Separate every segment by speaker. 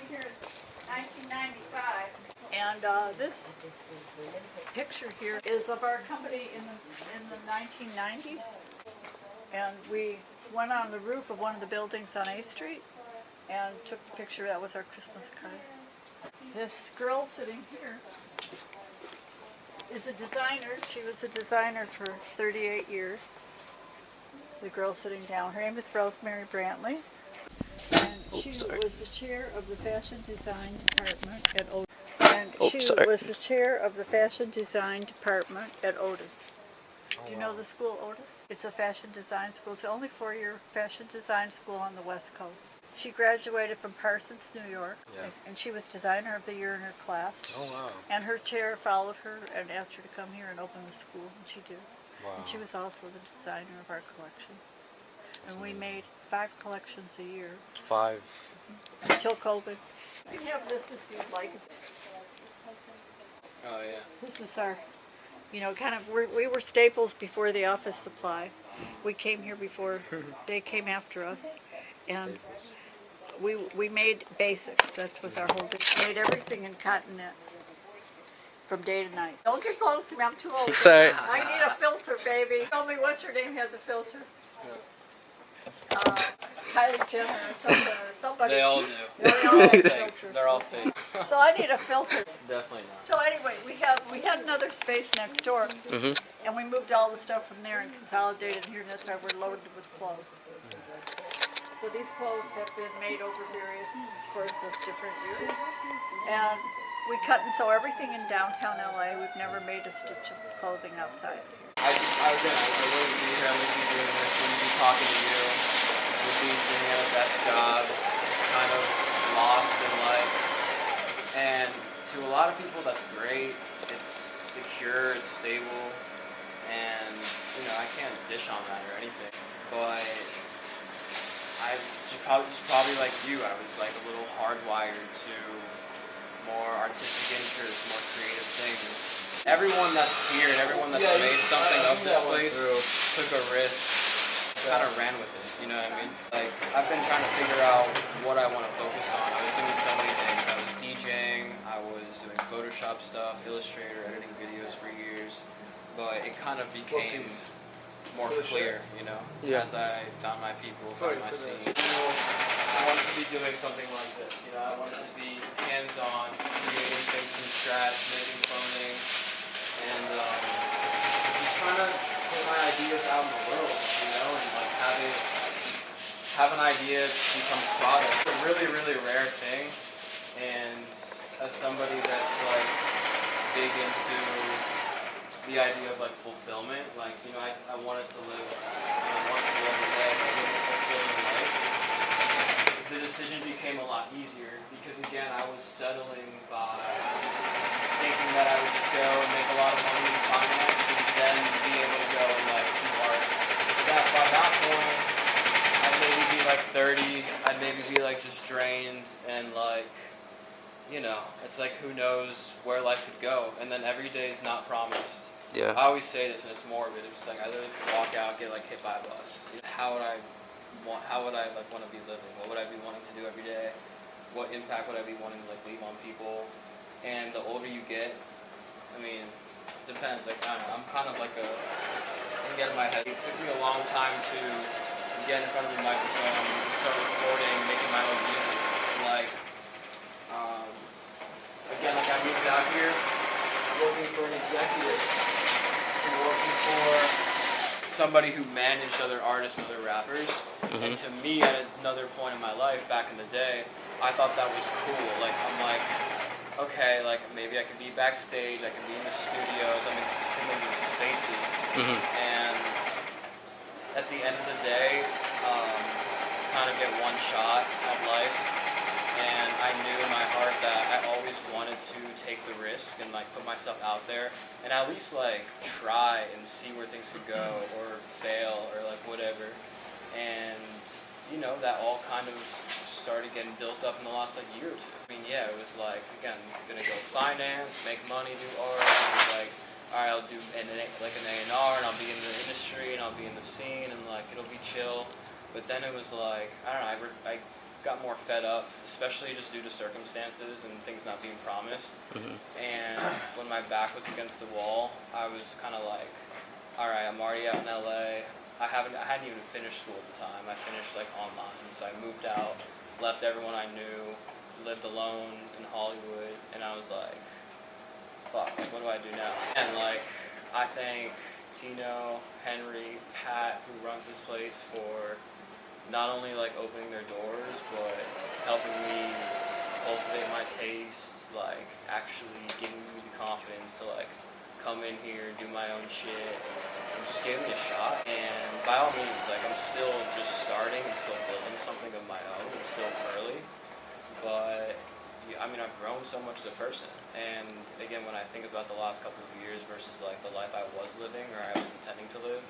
Speaker 1: here in 1995, and this picture here is of our company in the 1990s, and we went on the roof of one of the buildings on A Street and took the picture. That was our Christmas card. This girl sitting here is a designer. She was a designer for 38 years. The girl sitting down, her name is Rosemary Brantley, and she was the chair of the fashion design department at Otis. Was the chair of the fashion design department at Otis. Do you know the school Otis? It's a fashion design school. It's the only four-year fashion design school on the West Coast. She graduated from Parsons, New York, and she was designer of the year in her class.
Speaker 2: Oh, wow.
Speaker 1: And her chair followed her and asked her to come here and open the school, and she did.
Speaker 2: Wow.
Speaker 1: And she was also the designer of our collection. And we made 5 collections a year.
Speaker 2: 5.
Speaker 1: Until COVID. You can have this if you'd like.
Speaker 2: Oh, yeah.
Speaker 1: This is our, we were staples before the office supply. We came here before they came after us. And we made basics. That was our whole thing. Made everything in cotton knit. From day to night. Don't get close to me, I'm too old.
Speaker 2: Sorry.
Speaker 1: I need a filter, baby. Tell me what's her name had the filter. Kylie Jenner or somebody.
Speaker 3: They all do.
Speaker 1: They all have filters.
Speaker 3: They're all fake.
Speaker 1: So I need a filter.
Speaker 3: Definitely not.
Speaker 1: So anyway, we had another space next door, and we moved all the stuff from there and consolidated here, and that's why we're loaded with clothes. So these clothes have been made over various course of different years, and we cut and sew everything in downtown LA. We've never made a stitch of clothing outside.
Speaker 3: I wouldn't be here. I wouldn't be doing this. I wouldn't be talking to you. I would be sitting at a desk job, just kind of lost in life. And to a lot of people, that's great. It's secure, it's stable, and I can't dish on that or anything. But I probably like you. I was like a little hardwired to more artistic interests, more creative things. Everyone that's here and everyone that's made something of this place took a risk, kind of ran with it, you know what I mean? Like, I've been trying to figure out what I want to focus on. I was doing so many things. I was DJing, I was doing Photoshop stuff, Illustrator, editing videos for years, but it kind of became more clear, as I found my people, found my scene. I wanted to be doing something like this, I wanted to be hands-on, creating things from scratch, making clothing, and just trying to put my ideas out in the world, and like have an idea become a product. It's a really, really rare thing, and as somebody that's like big into the idea of like fulfillment, like I wanted to live, every day, live a fulfilling life. The decision became a lot easier because again, I was settling by thinking that I would just go and make a lot of money in finance and then be able to go and like do art. By that point, I'd maybe be like 30. I'd maybe be like just drained and like. It's like who knows where life could go, and then every day is not promised.
Speaker 2: Yeah.
Speaker 3: I always say this, and it's morbid. It's like I literally could walk out, get like hit by a bus. How would I want to be living? What would I be wanting to do every day? What impact would I be wanting to like leave on people? And the older you get, depends. Like I don't know, I'm kind of like I get in my head. It took me a long time to get in front of the microphone, start recording, making my own music. Again, like I moved out here working for an executive and working for somebody who managed other artists and other rappers. And to me, at another point in my life, back in the day, I thought that was cool. Like, I'm like, okay, like maybe I could be backstage, I could be in the studios, I'm existing in these spaces. And at the end of the day, kind of get one shot at life. And I knew in my heart that I always wanted to take the risk and like put myself out there and at least like try and see where things could go or fail or like whatever. And that all kind of started getting built up in the last like year or two. It was like, again, I'm gonna go finance, make money, do art, and like, all right, I'll do an A&R and I'll be in the industry and I'll be in the scene and like it'll be chill. But then it was like, I don't know, I got more fed up, especially just due to circumstances and things not being promised. And when my back was against the wall, I was kind of like, all right, I'm already out in LA. I hadn't even finished school at the time. I finished like online, so I moved out, left everyone I knew, lived alone in Hollywood, and I was like, fuck, like, what do I do now? And like, I thank Tino, Henry, Pat, who runs this place, for not only like opening their doors, but helping me cultivate my taste, like actually giving me the confidence to like come in here, do my own shit, and just gave me a shot. And by all means, like, I'm still just starting and still building something of my own. It's still early, but I mean, I've grown so much as a person. And again, when I think about the last couple of years versus like the life I was living or I was intending to live,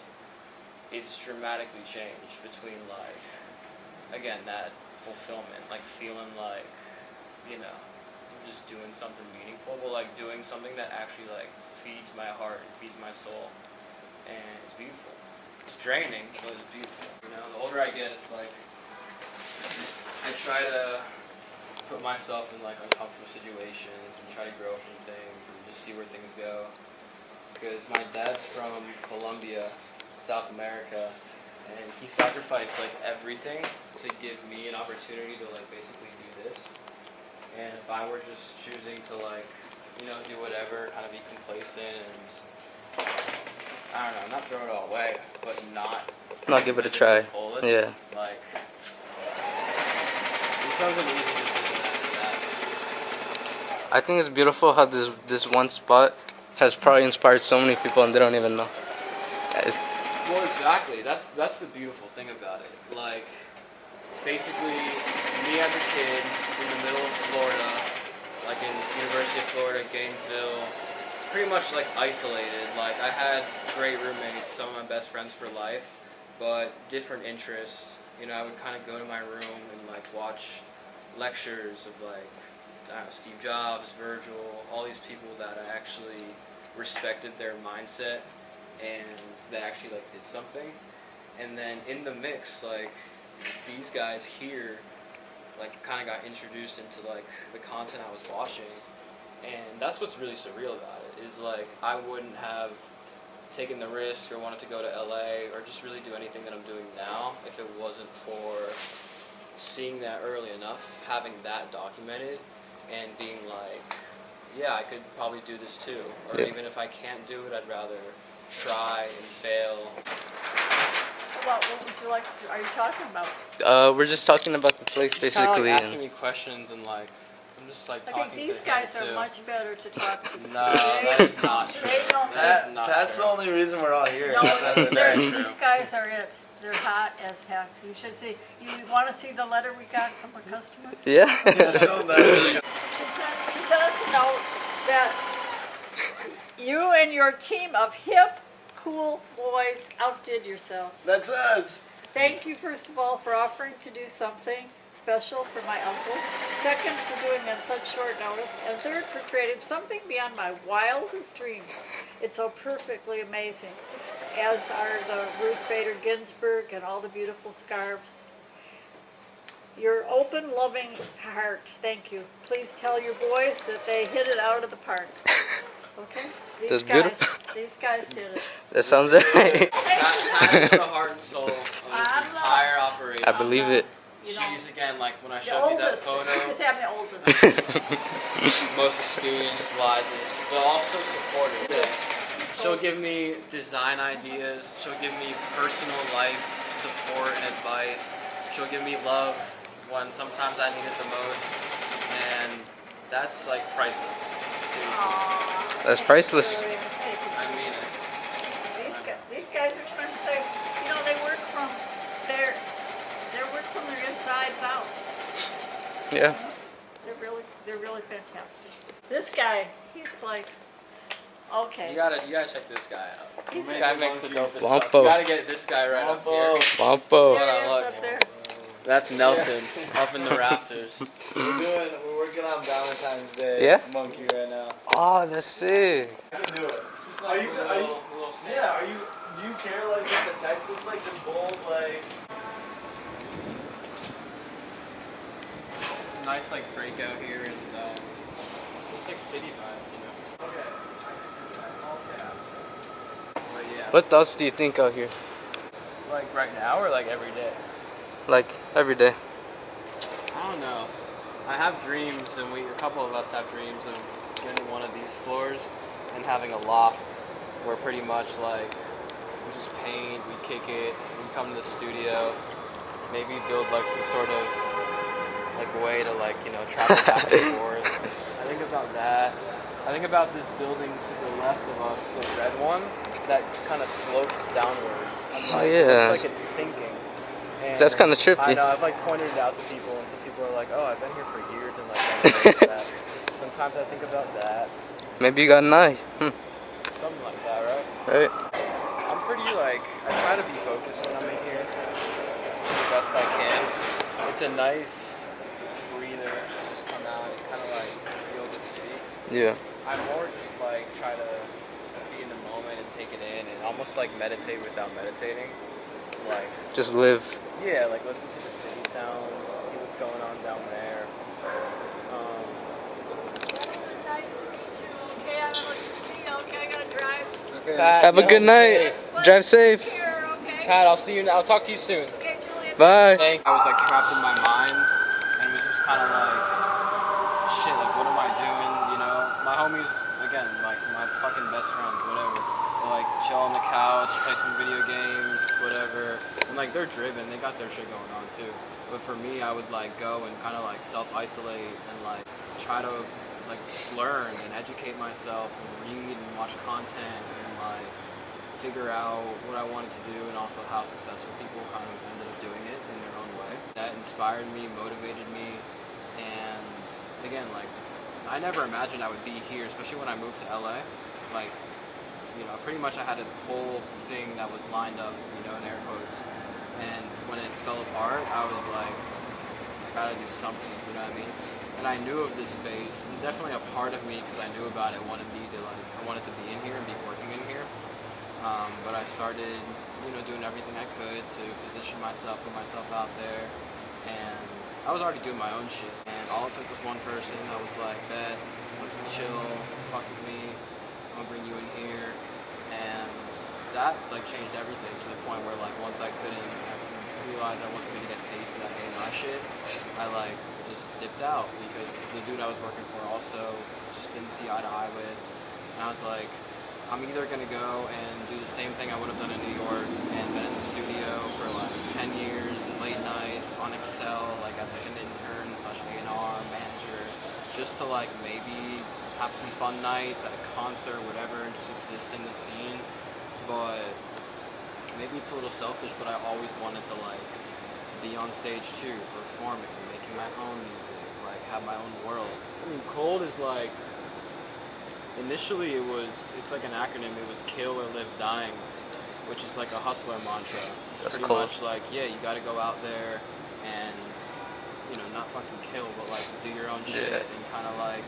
Speaker 3: it's dramatically changed between like, again, that fulfillment, like feeling like, you know, I'm just doing something meaningful, but like doing something that actually like feeds my heart and feeds my soul. And it's beautiful. It's draining, but it's beautiful. You know, the older I get, it's like I try to put myself in like uncomfortable situations and try to grow from things and just see where things go. Because my dad's from Colombia, South America, and he sacrificed like everything to give me an opportunity to like basically do this. And if I were just choosing to like, you know, do whatever, kind of be complacent and I don't know, not throw it all away, but not
Speaker 2: give it a try.
Speaker 3: Fullest,
Speaker 2: Yeah.
Speaker 3: like it becomes an easy decision after that.
Speaker 2: I think it's beautiful how this one spot has probably inspired so many people and they don't even know.
Speaker 3: Well, exactly. That's the beautiful thing about it. Like, basically, me as a kid in the middle of Florida, like in University of Florida, Gainesville, pretty much like isolated. Like, I had great roommates, some of my best friends for life, but different interests. You know, I would kind of go to my room and like watch lectures of like, I don't know, Steve Jobs, Virgil, all these people that I actually respected their mindset and they actually like did something. And then in the mix, like these guys here like kind of got introduced into like the content I was watching, and that's what's really surreal about it is like I wouldn't have taken the risk or wanted to go to LA or just really do anything that I'm doing now if it wasn't for seeing that early enough, having that documented, and being like, yeah, I could probably do this too. Or even if I can't do it, I'd rather try and fail.
Speaker 1: What would you like to, are you talking about?
Speaker 2: We're just talking about the place
Speaker 3: Just kinda,
Speaker 2: basically.
Speaker 3: like, asking me questions and like I'm just like
Speaker 1: I
Speaker 3: talking
Speaker 1: think these
Speaker 3: to
Speaker 1: guys
Speaker 3: him
Speaker 1: are
Speaker 3: too.
Speaker 1: much better to talk to.
Speaker 3: No, that is not true.
Speaker 1: They don't.
Speaker 3: That is not
Speaker 4: That's
Speaker 3: true.
Speaker 4: the only reason we're all here.
Speaker 1: No,
Speaker 3: That's very
Speaker 1: these
Speaker 3: true.
Speaker 1: guys are it. They're hot as heck. You should see. You want to see the letter we got from a customer?
Speaker 2: Yeah.
Speaker 4: Show them.
Speaker 1: He sent us a note that you and your team of hip, cool boys outdid yourself.
Speaker 4: That's us.
Speaker 1: Thank you, first of all, for offering to do something special for my uncle. Second, for doing it on such short notice. And third, for creating something beyond my wildest dreams. It's so perfectly amazing, as are the Ruth Bader Ginsburg and all the beautiful scarves. Your open, loving heart, thank you. Please tell your boys that they hit it out of the park. Okay?
Speaker 2: That's beautiful.
Speaker 1: These guys did it.
Speaker 2: That sounds right.
Speaker 3: That is the heart and soul of this entire operation.
Speaker 2: I believe it.
Speaker 1: You know,
Speaker 3: She's again like when I
Speaker 1: the
Speaker 3: showed you that
Speaker 1: oldest.
Speaker 3: photo,
Speaker 1: Just have the oldest.
Speaker 3: most experienced, wisest, but also supportive. Yeah. She'll give me design ideas. She'll give me personal life support and advice. She'll give me love when sometimes I need it the most, and that's like priceless. Seriously,
Speaker 2: That's priceless.
Speaker 3: I mean it.
Speaker 1: These guys are trying to say, you know, they work from their insides out.
Speaker 2: Yeah.
Speaker 1: They're really fantastic. This guy, he's like, okay.
Speaker 3: You gotta check this guy out.
Speaker 1: He's
Speaker 3: This guy makes the dopest
Speaker 2: Wampo.
Speaker 3: stuff. You gotta get this guy right up here.
Speaker 2: Wampo.
Speaker 1: There he
Speaker 3: Hold on,
Speaker 1: is
Speaker 3: look.
Speaker 1: up there.
Speaker 3: That's Nelson up in the rafters.
Speaker 4: We're working on Valentine's Day
Speaker 2: Yeah?
Speaker 4: monkey right now.
Speaker 2: Oh, that's sick.
Speaker 4: You can do it.
Speaker 3: Are you?
Speaker 4: Yeah, do you care like what the text looks like? Just bold like
Speaker 3: nice like breakout here, and it's just like city vibes, you know. Okay. But yeah.
Speaker 2: What else do you think out here?
Speaker 3: Like right now or like every day?
Speaker 2: Like every day.
Speaker 3: I don't know. I have dreams, and a couple of us have dreams of getting one of these floors and having a loft where pretty much like we just paint, we kick it, we come to the studio, maybe build like some sort of like way to like, you know, travel back and forth. I think about that. I think about this building to the left of us, the red one, that kind of slopes downwards. I'm like, it looks like it's sinking. And
Speaker 2: That's kind of trippy.
Speaker 3: I know, I've like pointed it out to people, and some people are like, oh, I've been here for years, and like, I never noticed that. Sometimes I think about that.
Speaker 2: Maybe you got an eye.
Speaker 3: Something like that, right?
Speaker 2: Right.
Speaker 3: I'm pretty like, I try to be focused when I'm in here, the best I can. It's a nice breather, just come out and kind of like feel the city.
Speaker 2: Yeah.
Speaker 3: I more just like try to be in the moment and take it in and almost like meditate without meditating. Like
Speaker 2: Just live.
Speaker 3: yeah, like listen to the city sounds, see what's going on down there.
Speaker 1: Okay, I don't know what to see. Okay, I gotta drive.
Speaker 3: Okay.
Speaker 2: Have a good night. Drive safe.
Speaker 1: Here, okay?
Speaker 3: Pat, I'll talk to you soon.
Speaker 1: Okay, Julian.
Speaker 2: Bye.
Speaker 3: I was like trapped in my mind and was just kind of like, shit, like what am I doing? You know, my homies, again, like my fucking best friends, whatever. They like chill on the couch, play some video games, whatever. And like they're driven, they got their shit going on too. But for me, I would like go and kind of like self-isolate and like try to like learn and educate myself and read and watch content and like figure out what I wanted to do and also how successful people kind of ended up doing it in their own way. That inspired me, motivated me, and again, like I never imagined I would be here, especially when I moved to LA. Like, you know, pretty much I had a whole thing that was lined up, you know, in air quotes. And when it fell apart, I was like, I gotta do something, you know what I mean? And I knew of this space, and definitely a part of me, because I knew about it, wanted me to like, I wanted to be in here and be working in here. But I started, you know, doing everything I could to position myself, put myself out there, and I was already doing my own shit. And all it took was one person that was like, bet, let's chill, fuck with me, I'll bring you in here. And that like changed everything to the point where like once I realized I wasn't gonna get paid for that A&R shit, I like just dipped out because the dude I was working for also just didn't see eye to eye with. And I was like, I'm either gonna go and do the same thing I would have done in New York and been in the studio for like 10 years, late nights on Excel, like as like an intern / A&R manager, just to like maybe have some fun nights at a concert, whatever, and just exist in the scene. But maybe it's a little selfish, but I always wanted to like be on stage too, performing, making my own music, like have my own world. I mean, Kold is like, initially it's like an acronym. It was kill or live dying, which is like a hustler mantra. It's
Speaker 2: That's
Speaker 3: pretty
Speaker 2: cool.
Speaker 3: much like, yeah, you gotta go out there and, you know, not fucking kill, but like do your own shit and kind of like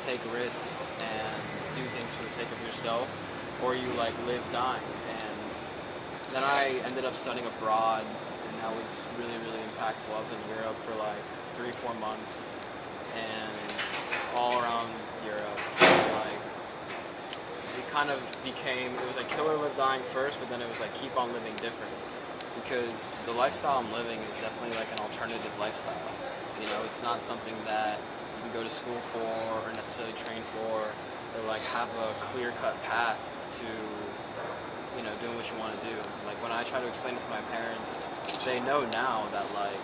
Speaker 3: take risks and do things for the sake of yourself, or you like live dying. And then I ended up studying abroad, and that was really, really impactful. I was in Europe for like 3-4 months, and all around Europe. Like, it kind of became, it was like kill or live dying first, but then it was like keep on living different. Because the lifestyle I'm living is definitely like an alternative lifestyle. You know, it's not something that you can go to school for or necessarily train for, or like have a clear-cut path to, you know, doing what you want to do. Like when I try to explain it to my parents, they know now that like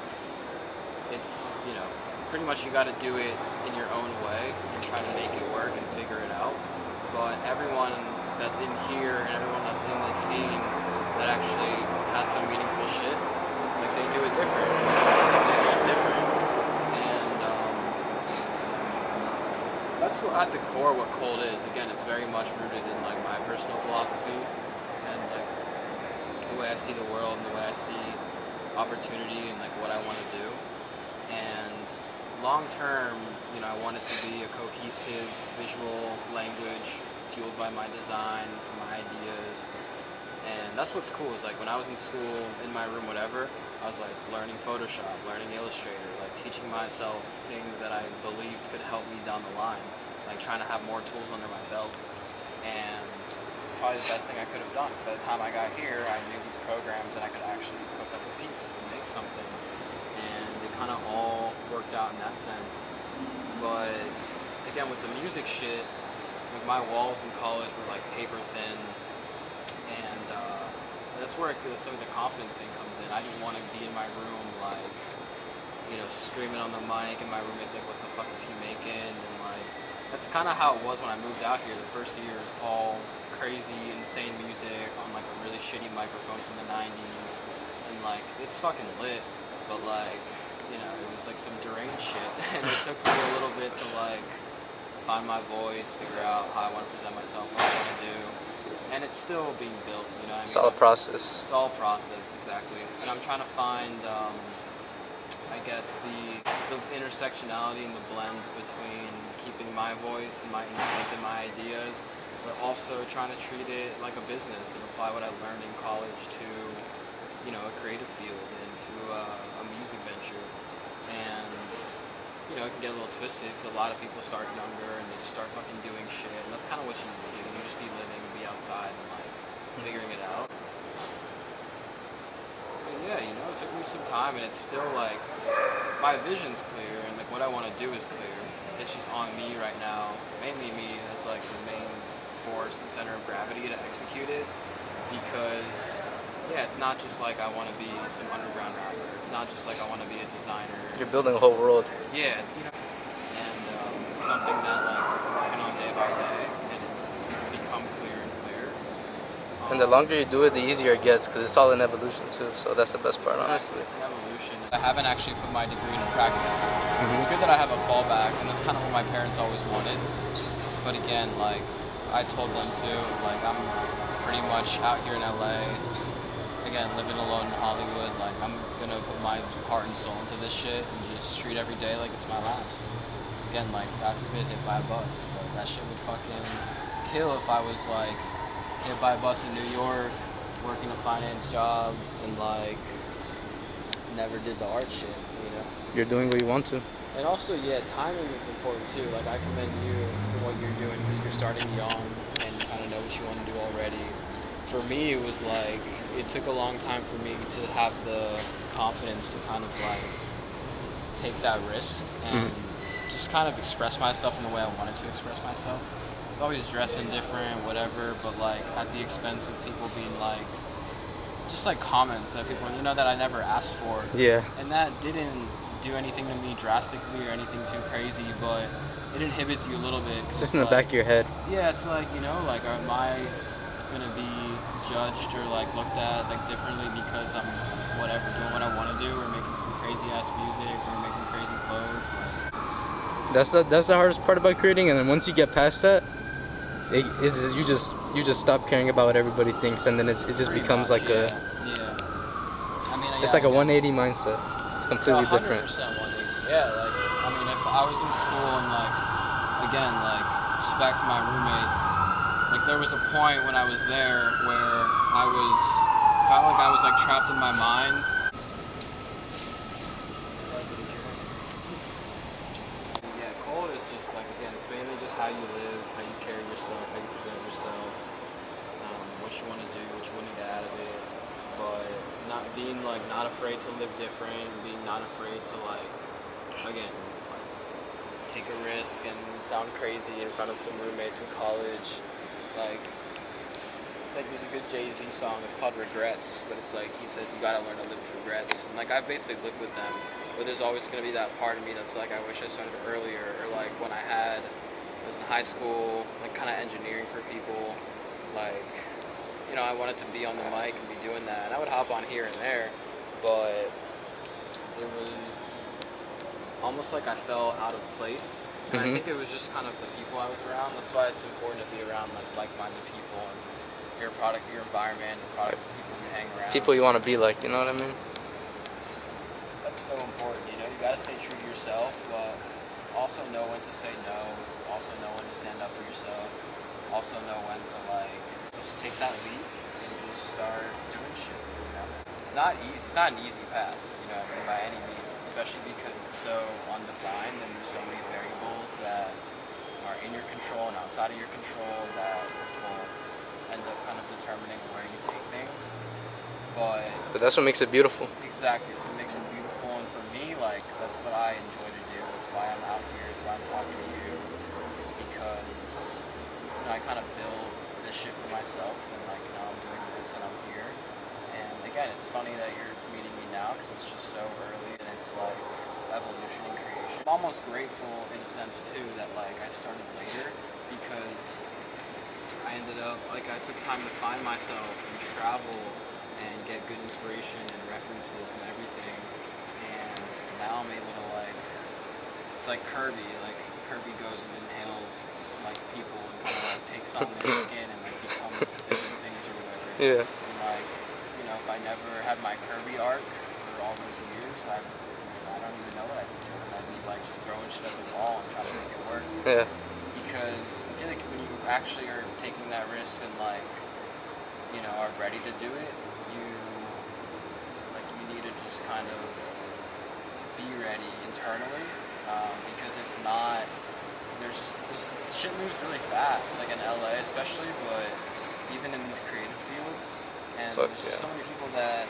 Speaker 3: it's, you know, pretty much you got to do it in your own way and try to make it work and figure it out. But everyone that's in here and everyone that's in this scene that actually has some meaningful shit, like they do it different. They live different. And that's what, at the core what Kold is. Again, it's very much rooted in like my personal philosophy and like the way I see the world and the way I see opportunity and like what I want to do. And long term, you know, I want it to be a cohesive visual language fueled by my design, from my ideas, And that's what's cool is like when I was in school, in my room, whatever, I was like learning Photoshop, learning Illustrator, like teaching myself things that I believed could help me down the line, like trying to have more tools under my belt. And it's probably the best thing I could have done. So by the time I got here, I knew these programs and I could actually cook up a piece and make something. And it kind of all worked out in that sense. But again, with the music shit, like my walls in college were like paper thin, and that's where some of the confidence thing comes in. I didn't want to be in my room like, screaming on the mic, and my roommate's like, "What the fuck is he making?" And like, that's kind of how it was when I moved out here. The first year is all crazy, insane music on like a really shitty microphone from the '90s, and like it's fucking lit, but like, it was like some deranged shit, and it took me a little bit to like find my voice, figure out how I want to present myself, what I want to do. And it's still being built, you know what I mean?
Speaker 2: It's all a process.
Speaker 3: It's all a process, exactly. And I'm trying to find, I guess, the intersectionality and the blend between keeping my voice and my instinct and my ideas, but also trying to treat it like a business and apply what I learned in college to, a creative field and to a music venture. And it can get a little twisted because a lot of people start younger and they just start fucking doing shit, and that's kind of what you need to do. You just be living and be outside and like figuring it out. But yeah, it took me some time, and it's still like my vision's clear and like what I want to do is clear. It's just on me right now, mainly me as like the main force and center of gravity to execute it, because it's not just like I want to be some underground rapper. It's not just like I want to be a designer.
Speaker 2: You're building a whole world.
Speaker 3: Yeah, it's, and it's something that like I'm working on day by day, and it's become clearer and clearer.
Speaker 2: And the longer you do it, the easier it gets, because it's all in evolution too. So that's the best part, honestly.
Speaker 3: It's an evolution. I haven't actually put my degree into practice. It's good that I have a fallback, and that's kind of what my parents always wanted. But again, like I told them too, like I'm pretty much out here in LA. Again, living alone in Hollywood, like I'm gonna put my heart and soul into this shit and just treat every day like it's my last. Again, like God forbid hit by a bus, but that shit would fucking kill if I was like hit by a bus in New York, working a finance job, and like never did the art shit,
Speaker 2: You're doing what you want to.
Speaker 3: And also, timing is important too. Like I commend you for what you're doing because you're starting young and you kind of know what you want to do already. For me, it was like, it took a long time for me to have the confidence to kind of like take that risk and just kind of express myself in the way I wanted to express myself. I was always dressing different, whatever, but like at the expense of people being like, just like comments that people, that I never asked for.
Speaker 2: Yeah.
Speaker 3: And that didn't do anything to me drastically or anything too crazy, but it inhibits you a little bit.
Speaker 2: Just in the back of your head.
Speaker 3: Yeah, it's like, like am I gonna be judged or like looked at like differently because I'm whatever doing what I want to do or making some crazy ass music or making crazy clothes?
Speaker 2: That's the hardest part about creating, and then once you get past that, you just stop caring about what everybody thinks, and then it just becomes like
Speaker 3: yeah.
Speaker 2: a
Speaker 3: I mean,
Speaker 2: it's like a 180 mindset. It's completely
Speaker 3: 100%
Speaker 2: different.
Speaker 3: 180. Yeah, like I mean, if I was in school and like again, like just back to my roommates, like there was a point when I was there where I felt like I was like trapped in my mind. Yeah, kold is just like, again, it's mainly just how you live, how you carry yourself, how you present yourself, what you want to do, what you want to get out of it, but not afraid to live different, being not afraid to again, take a risk and sound crazy in front of some roommates in college. It's like there's a good Jay-Z song, it's called Regrets, but it's like he says you gotta learn to live with regrets. And like I've basically lived with them, but there's always gonna be that part of me that's like I wish I started earlier, or like when I was in high school, like kind of engineering for people, I wanted to be on the mic and be doing that, and I would hop on here and there, but it was almost like I fell out of place. And I think it was just kind of the people I was around. That's why it's important to be around like-minded people, and you're a product of your environment, a product of the people you hang around.
Speaker 2: People you want to be like, you know what I mean?
Speaker 3: That's so important, you gotta stay true to yourself, but also know when to say no, also know when to stand up for yourself, also know when to just take that leap and just start doing shit. You know, it's not easy. It's not an easy path. You know, by any means, especially because it's so undefined and there's so many variables that are in your control and outside of your control that will end up kind of determining where you take things. But
Speaker 2: that's what makes it beautiful.
Speaker 3: Exactly, it's what makes it beautiful, and for me, like, that's what I enjoy to do. That's why I'm out here. It's why I'm talking to you. It's because, you know, I kind of build this shit for myself, and like, you know, I'm doing this and I'm here. And again, it's funny that you're meeting me now because it's just so early and it's like evolution and creation. I'm almost grateful in a sense too that like I started later because I ended up, like, I took time to find myself and travel and get good inspiration and references and everything, and now I'm able to, like, it's like Kirby goes and inhales like people and kind of like takes on their skin and like becomes different things or whatever.
Speaker 2: Yeah.
Speaker 3: And like, you know, if I never had my Kirby arc for all those years, I don't even know what I'd be doing. I'd be like just throwing shit at the wall and trying to make it work.
Speaker 2: Yeah.
Speaker 3: Because I feel like when you actually are taking that risk and like, you know, are ready to do it, you need to just kind of be ready internally, because if not, there's shit moves really fast, like in LA especially, but even in these creative fields, and there's just so many people that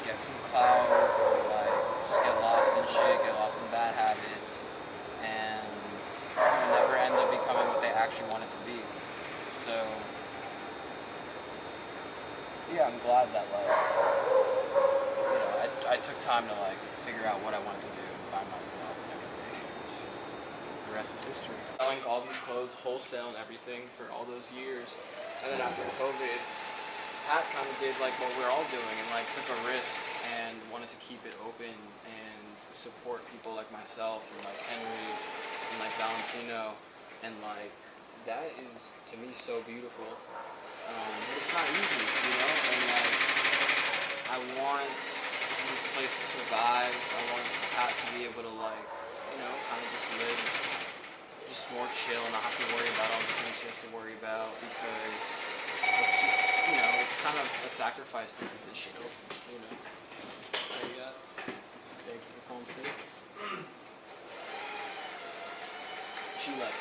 Speaker 3: get some clout or like just get lost in shit, get lost in bad habits, and never end up becoming what they actually want it to be. So yeah, I'm glad that like, you know, I took time to like figure out what I wanted to do and find myself and everything. The rest is history. Selling all these clothes wholesale and everything for all those years, and then after COVID, Pat kind of did like what we're all doing and like took a risk and wanted to keep it open and support people like myself and like Henry and like Valentino, and like that is to me so beautiful. But it's not easy, you know, and like I want this place to survive. I want Pat to be able to like, you know, kind of just live just more chill, not have to worry about all the things she has to worry about, because it's just, you know, it's kind of a sacrifice to keep this shit open, you know. There you go. Thank you for calling steaks. She left.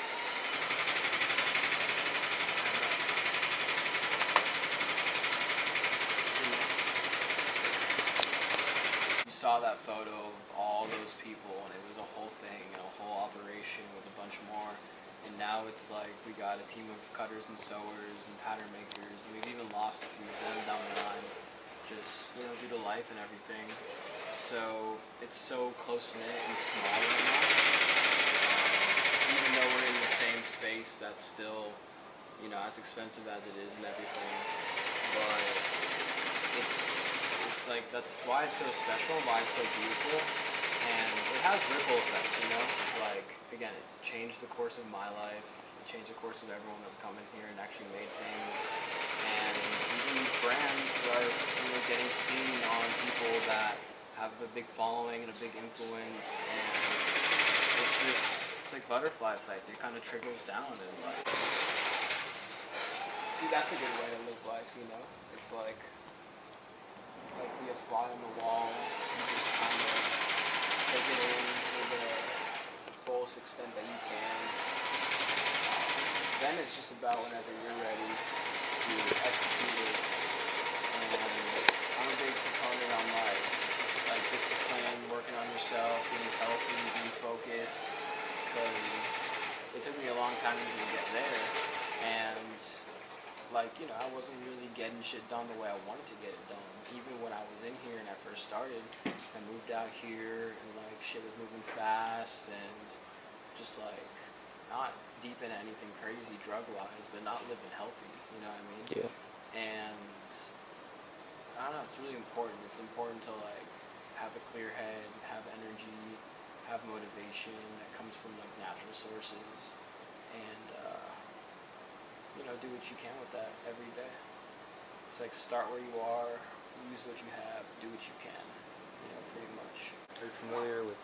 Speaker 3: You saw that photo of all those people, and it was a whole thing, and a whole operation with a bunch more. And now it's like we got a team of cutters and sewers and pattern makers, and we've even lost a few of them down the line, just, you know, due to life and everything. So it's so close knit and small right now. Even though we're in the same space, that's still, you know, as expensive as it is and everything. But it's like, that's why it's so special, why it's so beautiful. And it has ripple effects, you know? Like, again, it changed the course of my life. It changed the course of everyone that's come in here and actually made things. And even these brands are, you know, getting seen on people that have a big following and a big influence. And it's just, it's like butterfly effect. It kind of trickles down and like... See, that's a good way to live life, you know? It's like be a fly on the wall. You just kind of take it in to the fullest extent that you can. Then it's just about whenever you're ready to execute it. And I'm a big proponent on like discipline, working on yourself, being healthy, being focused, because it took me a long time to even get there. And like, you know, I wasn't really getting shit done the way I wanted to get it done. Even when I was in here and I first started, because I moved out here and like shit was moving fast and just like not deep into anything crazy drug-wise, but not living healthy, you know what I mean?
Speaker 2: Yeah.
Speaker 3: And I don't know, it's really important. It's important to like have a clear head, have energy, have motivation that comes from like natural sources, and you know, do what you can with that every day. It's like start where you are, use what you have, do what you can, you know, pretty much.
Speaker 5: Are you familiar with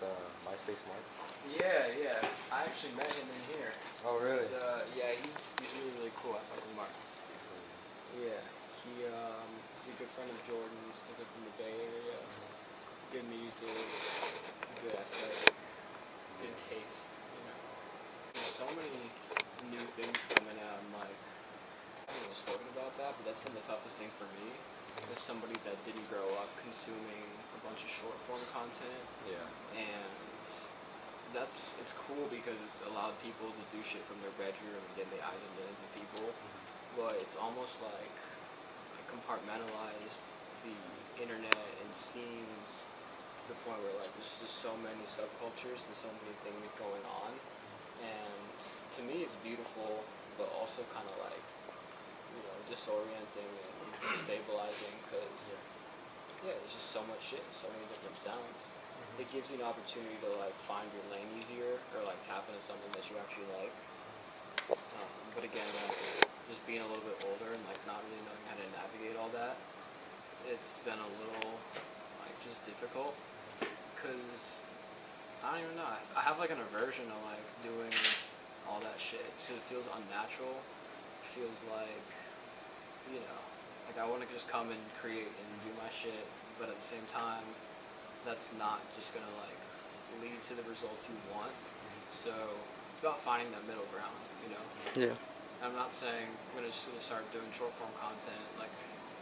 Speaker 5: MySpace Mark?
Speaker 3: Yeah. I actually met him in here.
Speaker 5: Oh, really?
Speaker 3: He's really, really cool. I fuck with Mark. Yeah, he's He's a good friend of Jordan's, took it from the Bay Area. Good music, good aesthetic, good taste, you know. There's so many new things coming out, and like, I haven't really spoken about that, but that's been the toughest thing for me, as somebody that didn't grow up consuming a bunch of short form content.
Speaker 5: Yeah.
Speaker 3: And it's cool because it's allowed people to do shit from their bedroom and get in the eyes of millions of people, but it's almost like compartmentalized the internet and scenes to the point where like there's just so many subcultures and so many things going on, and to me it's beautiful, but also kind of like, you know, disorienting and destabilizing because yeah, there's just so much shit, so many different sounds. It gives you an opportunity to like find your lane easier or like tap into something that you actually like. But again, like, just being a little bit older and like not really knowing how to navigate all that, it's been a little like just difficult because I don't even know. I have like an aversion to like doing all that shit because it feels unnatural. It feels like, you know, like I want to just come and create and do my shit, but at the same time, that's not just gonna like lead to the results you want. So it's about finding that middle ground, you know.
Speaker 2: Yeah.
Speaker 3: I'm not saying I'm gonna start doing short form content. Like,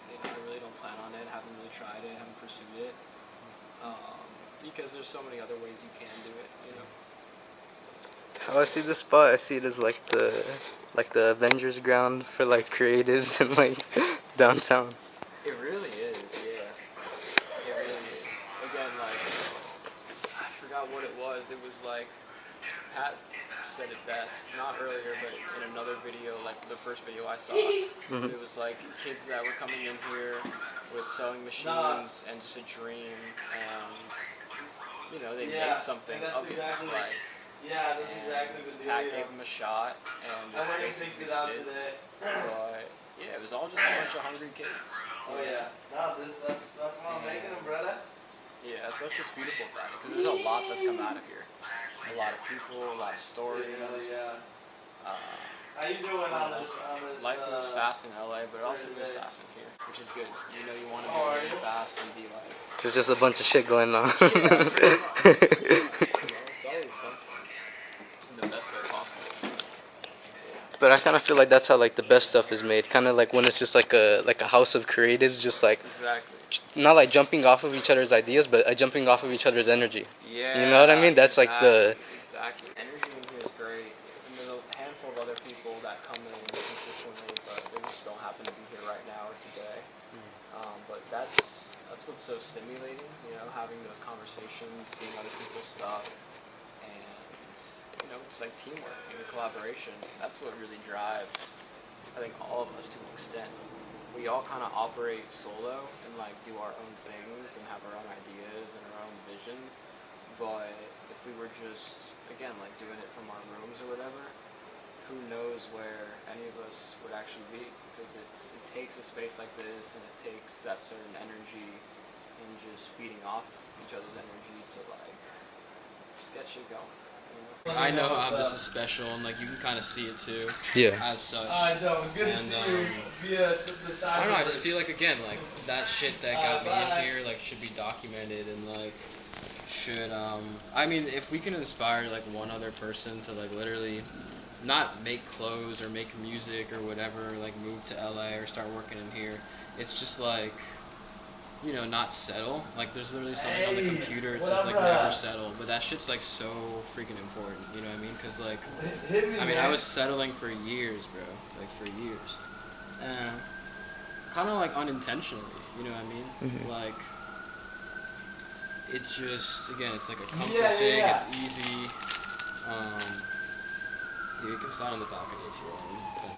Speaker 3: you know, I really don't plan on it. Haven't really tried it. Haven't pursued it. Because there's so many other ways you can do it, you know.
Speaker 2: How I see this spot, I see it as like the Avengers ground for like creatives and like downtown.
Speaker 3: It really is, yeah. It really is. Again, like, I forgot what it was. It was like, Pat said it best, not earlier, but in another video, like the first video I saw.
Speaker 2: Mm-hmm.
Speaker 3: It was like kids that were coming in here with sewing machines and just a dream, and, you know, they made something of it. Like,
Speaker 4: yeah, that's exactly the deal.
Speaker 3: Pat gave them a shot, and the space existed. But yeah, it was all just a bunch of hungry kids.
Speaker 4: Oh yeah, no, that's what I'm making them, brother.
Speaker 3: Yeah, that's what's beautiful about it, because there's a lot that's come out of here. A lot of people, a lot of stories.
Speaker 4: Yeah. How you doing on this?
Speaker 3: Life moves fast in LA, but it also moves fast in here, which is good. You know, you want to go really fast and be like.
Speaker 2: There's just a bunch of shit going on.
Speaker 3: It's always something in the best way possible.
Speaker 2: But I kind of feel like that's how like the best stuff is made. Kind of like when it's just like a house of creatives, just like
Speaker 3: Exactly.
Speaker 2: not like jumping off of each other's ideas, but jumping off of each other's energy.
Speaker 3: Yeah.
Speaker 2: You know what I mean? That's like the.
Speaker 3: Exactly. Energy in here is great. And there's a handful of other people that come in consistently, but they just don't happen to be here right now or today. But that's what's so stimulating, you know, having those conversations, seeing other people's stuff, and, you know, it's like teamwork and collaboration. That's what really drives, I think, all of us to an extent. We all kind of operate solo and like do our own things and have our own ideas and our own vision. But if we were just, again, like doing it from our rooms or whatever, who knows where any of us would actually be? Because it takes a space like this, and it takes that certain energy and just feeding off each other's energies to like just get shit going. I know this is special, and like you can kind of see it too.
Speaker 2: Yeah.
Speaker 3: As such.
Speaker 4: No, it's good to see you via the side.
Speaker 3: I don't know. I just feel like, again, like that shit that got me in here like should be documented and like should I mean, if we can inspire like one other person to like literally not make clothes or make music or whatever, like move to LA or start working in here, it's just like, you know, not settle. Like there's literally something on the computer, it says like never settle, but that shit's like so freaking important, you know what I mean? Because like, I mean, I was settling for years, bro, like for years, kind of like unintentionally, you know what I mean? Like, it's just, again, it's like a comfort thing, it's easy. You can sign on the balcony if you want.